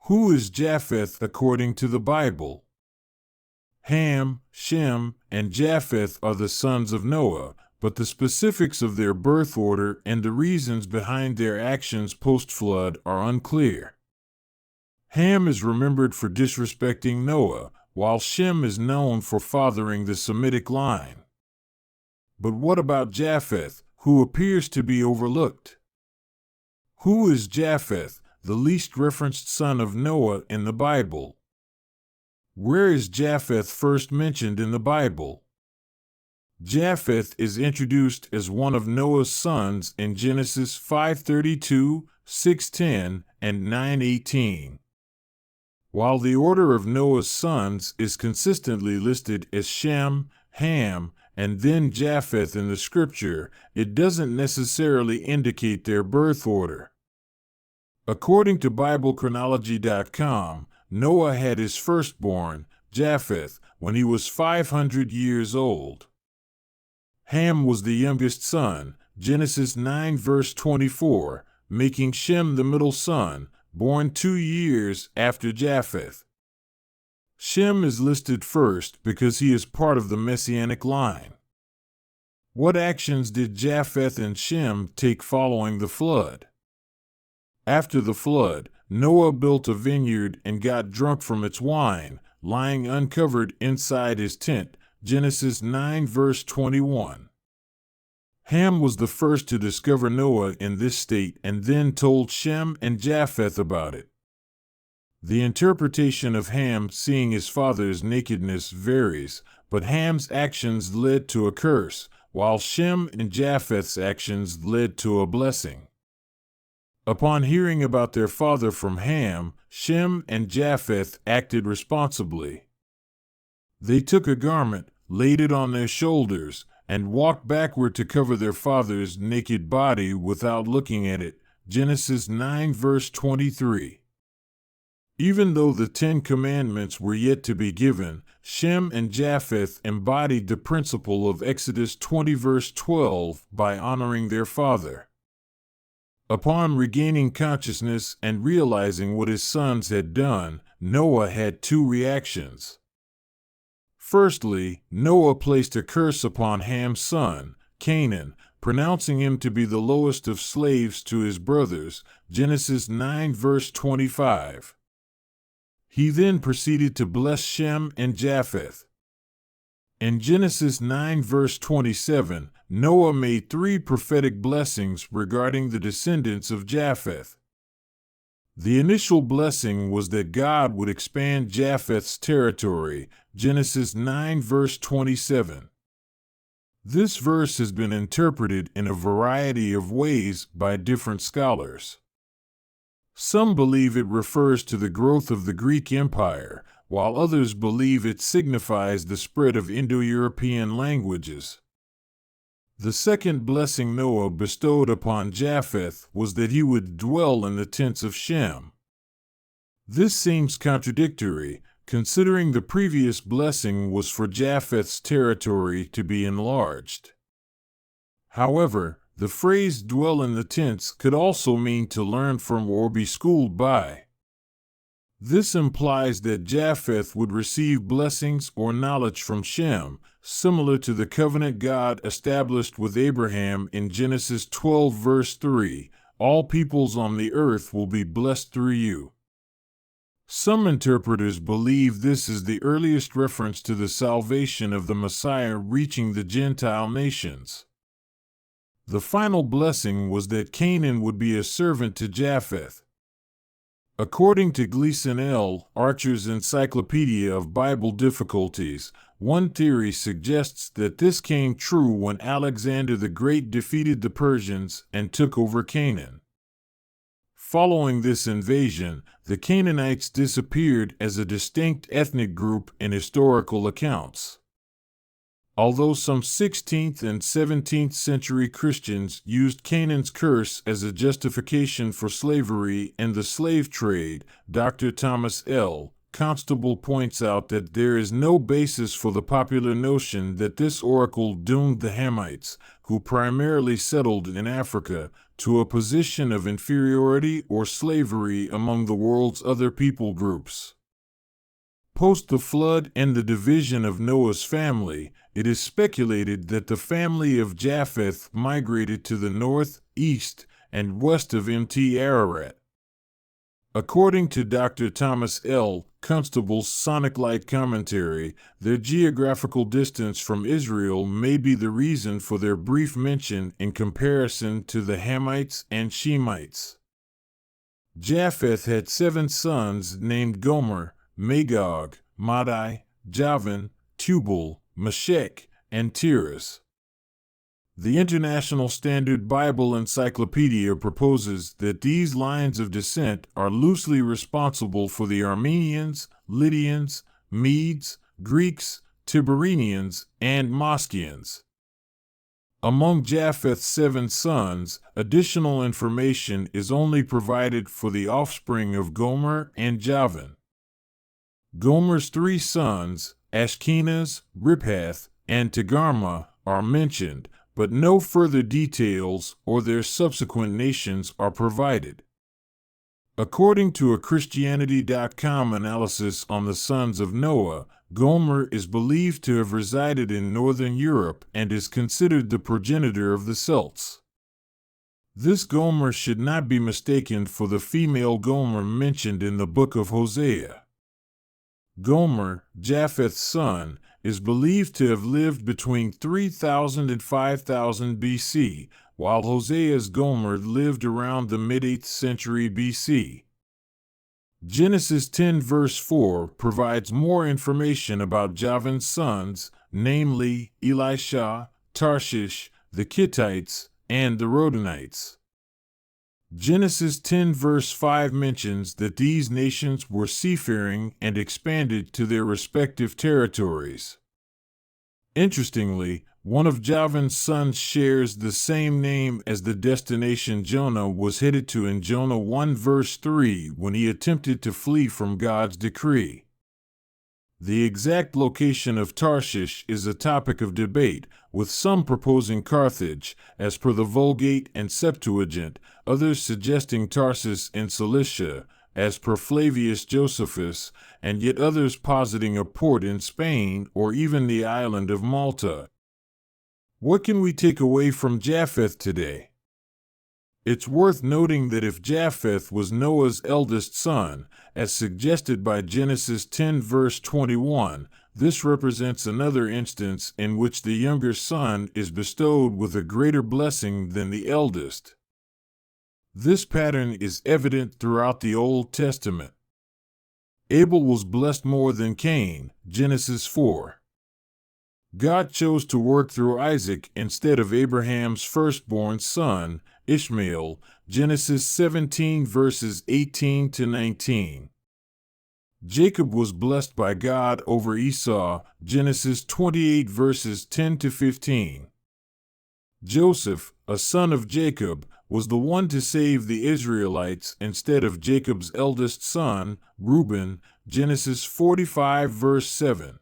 Who is Japheth according to the Bible? Ham, Shem, and Japheth are the sons of Noah, but the specifics of their birth order and the reasons behind their actions post-flood are unclear. Ham is remembered for disrespecting Noah, while Shem is known for fathering the Semitic line. But what about Japheth, who appears to be overlooked? Who is Japheth, the least referenced son of Noah in the Bible? Where is Japheth first mentioned in the Bible? Japheth is introduced as one of Noah's sons in Genesis 5:32, 6:10, and 9:18. While the order of Noah's sons is consistently listed as Shem, Ham, and then Japheth in the scripture, it doesn't necessarily indicate their birth order. According to BibleChronology.com, Noah had his firstborn, Japheth, when he was 500 years old. Ham was the youngest son, Genesis 9 verse 24, making Shem the middle son, born 2 years after Japheth. Shem is listed first because he is part of the Messianic line. What actions did Japheth and Shem take following the flood? After the flood, Noah built a vineyard and got drunk from its wine, lying uncovered inside his tent, Genesis 9 verse 21. Ham was the first to discover Noah in this state and then told Shem and Japheth about it. The interpretation of Ham seeing his father's nakedness varies, but Ham's actions led to a curse, while Shem and Japheth's actions led to a blessing. Upon hearing about their father from Ham, Shem and Japheth acted responsibly. They took a garment, laid it on their shoulders, and walked backward to cover their father's naked body without looking at it, Genesis 9 verse 23. Even though the 10 Commandments were yet to be given, Shem and Japheth embodied the principle of Exodus 20 verse 12 by honoring their father. Upon regaining consciousness and realizing what his sons had done, Noah had 2 reactions. Firstly, Noah placed a curse upon Ham's son, Canaan, pronouncing him to be the lowest of slaves to his brothers, Genesis 9 verse 25. He then proceeded to bless Shem and Japheth. In Genesis 9 verse 27, Noah made 3 prophetic blessings regarding the descendants of Japheth. The initial blessing was that God would expand Japheth's territory, Genesis 9 verse 27. This verse has been interpreted in a variety of ways by different scholars. Some believe it refers to the growth of the Greek Empire, while others believe it signifies the spread of Indo-European languages. The second blessing Noah bestowed upon Japheth was that he would dwell in the tents of Shem. This seems contradictory, considering the previous blessing was for Japheth's territory to be enlarged. However, the phrase dwell in the tents could also mean to learn from or be schooled by. This implies that Japheth would receive blessings or knowledge from Shem, similar to the covenant God established with Abraham in Genesis 12 verse 3, all peoples on the earth will be blessed through you. Some interpreters believe this is the earliest reference to the salvation of the Messiah reaching the Gentile nations. The final blessing was that Canaan would be a servant to Japheth. According to Gleason L. Archer's Encyclopedia of Bible Difficulties, one theory suggests that this came true when Alexander the Great defeated the Persians and took over Canaan. Following this invasion, the Canaanites disappeared as a distinct ethnic group in historical accounts. Although some 16th and 17th century Christians used Canaan's curse as a justification for slavery and the slave trade, Dr. Thomas L. Constable points out that there is no basis for the popular notion that this oracle doomed the Hamites, who primarily settled in Africa, to a position of inferiority or slavery among the world's other people groups. Post the flood and the division of Noah's family, it is speculated that the family of Japheth migrated to the north, east, and west of Mt. Ararat. According to Dr. Thomas L. Constable's Sonic Light commentary, their geographical distance from Israel may be the reason for their brief mention in comparison to the Hamites and Shemites. Japheth had 7 sons named Gomer, Magog, Madai, Javan, Tubal, Meshech, and Tiras. The International Standard Bible Encyclopedia proposes that these lines of descent are loosely responsible for the Armenians, Lydians, Medes, Greeks, Tiberenians, and Moschians. Among Japheth's 7 sons, additional information is only provided for the offspring of Gomer and Javan. Gomer's 3 sons, Ashkenaz, Riphath, and Togarmah, are mentioned, but no further details or their subsequent nations are provided. According to a Christianity.com analysis on the sons of Noah, Gomer is believed to have resided in northern Europe and is considered the progenitor of the Celts. This Gomer should not be mistaken for the female Gomer mentioned in the book of Hosea. Gomer, Japheth's son, is believed to have lived between 3000 and 5000 BC, while Hosea's Gomer lived around the mid-8th century BC. Genesis 10 verse 4 provides more information about Javan's sons, namely Elisha, Tarshish, the Kittites, and the Rodanites. Genesis 10 verse 5 mentions that these nations were seafaring and expanded to their respective territories. Interestingly, one of Javan's sons shares the same name as the destination Jonah was headed to in Jonah 1 verse 3 when he attempted to flee from God's decree. The exact location of Tarshish is a topic of debate, with some proposing Carthage, as per the Vulgate and Septuagint, others suggesting Tarsus in Cilicia, as per Flavius Josephus, and yet others positing a port in Spain or even the island of Malta. What can we take away from Japheth today? It's worth noting that if Japheth was Noah's eldest son, as suggested by Genesis 10 verse 21, this represents another instance in which the younger son is bestowed with a greater blessing than the eldest. This pattern is evident throughout the Old Testament. Abel was blessed more than Cain, Genesis 4. God chose to work through Isaac instead of Abraham's firstborn son, Ishmael, Genesis 17 verses 18 to 19. Jacob was blessed by God over Esau, Genesis 28 verses 10 to 15. Joseph, a son of Jacob, was the one to save the Israelites instead of Jacob's eldest son, Reuben, Genesis 45 verse 7.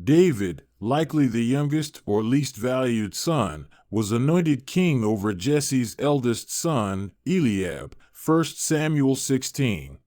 David, likely the youngest or least valued son, was anointed king over Jesse's eldest son, Eliab, 1 Samuel 16.